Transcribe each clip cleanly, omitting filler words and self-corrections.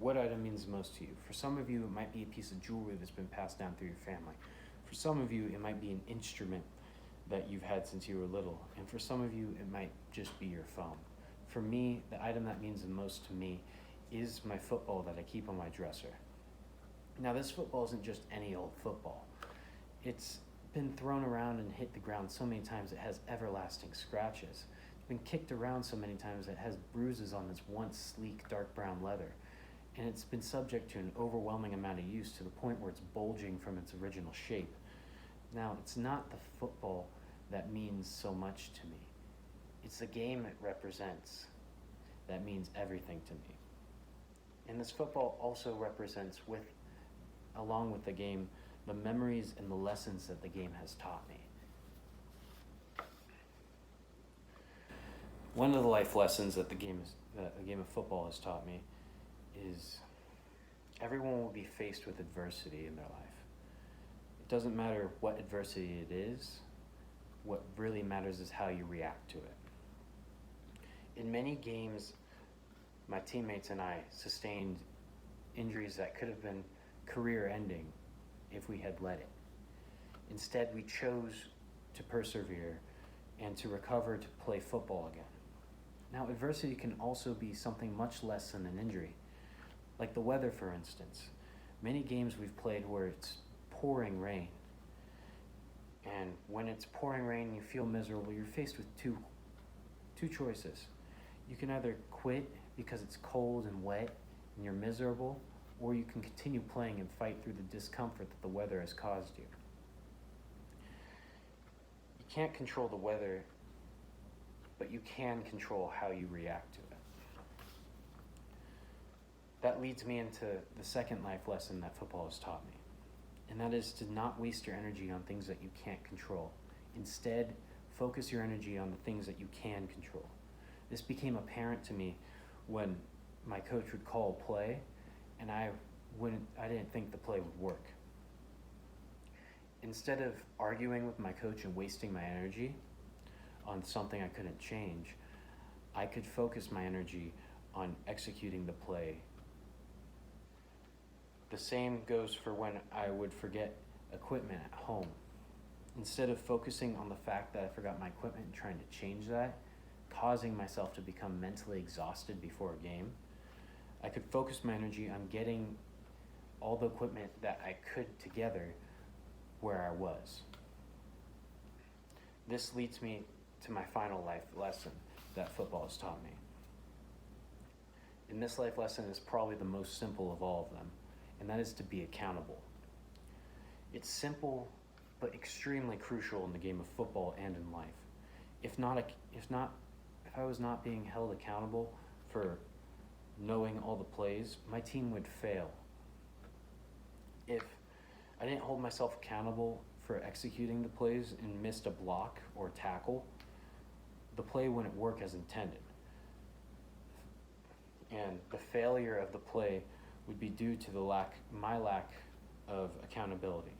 what item means the most to you. For some of you, it might be a piece of jewelry that's been passed down through your family. For some of you, it might be an instrument that you've had since you were little. And for some of you, it might just be your phone. For me, the item that means the most to me is my football that I keep on my dresser. Now, this football isn't just any old football. It's been thrown around and hit the ground so many times it has everlasting scratches. It's been kicked around so many times it has bruises on its once sleek dark brown leather. And it's been subject to an overwhelming amount of use to the point where it's bulging from its original shape. Now, it's not the football that means so much to me. It's the game it represents that means everything to me. And this football also represents, along with the game, the memories and the lessons that the game has taught me. One of the life lessons that the game of football has taught me is everyone will be faced with adversity in their life. It doesn't matter what adversity it is. What really matters is how you react to it. In many games, my teammates and I sustained injuries that could have been career-ending if we had let it. Instead, we chose to persevere and to recover to play football again. Now, adversity can also be something much less than an injury. Like the weather, for instance. Many games we've played where it's pouring rain. And when it's pouring rain and you feel miserable, you're faced with two choices. You can either quit because it's cold and wet and you're miserable, or you can continue playing and fight through the discomfort that the weather has caused you. You can't control the weather, but you can control how you react to it. That leads me into the second life lesson that football has taught me, and that is to not waste your energy on things that you can't control. Instead, focus your energy on the things that you can control. This became apparent to me when my coach would call a play, and I didn't think the play would work. Instead of arguing with my coach and wasting my energy on something I couldn't change, I could focus my energy on executing the play. The same goes for when I would forget equipment at home. Instead of focusing on the fact that I forgot my equipment and trying to change that, causing myself to become mentally exhausted before a game, I could focus my energy on getting all the equipment that I could together where I was. This leads me to my final life lesson that football has taught me. And this life lesson is probably the most simple of all of them, and that is to be accountable. It's simple, but extremely crucial in the game of football and in life. If I was not being held accountable for knowing all the plays, my team would fail. If I didn't hold myself accountable for executing the plays and missed a block or tackle, the play wouldn't work as intended. And the failure of the play would be due to my lack of accountability.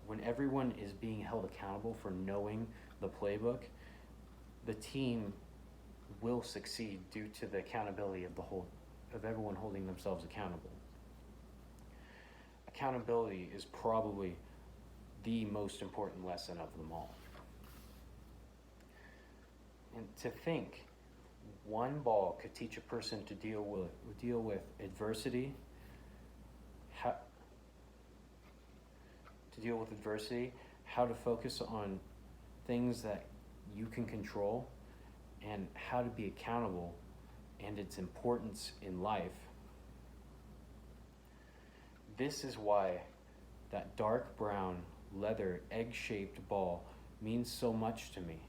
When everyone is being held accountable for knowing the playbook, the team will succeed due to the accountability of everyone holding themselves accountable. Accountability is probably the most important lesson of them all. And to think one ball could teach a person to deal with adversity, how to focus on things that you can control, and how to be accountable, and its importance in life. This is why that dark brown, leather, egg-shaped ball means so much to me.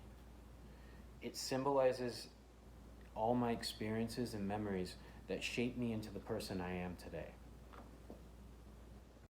It symbolizes all my experiences and memories that shape me into the person I am today.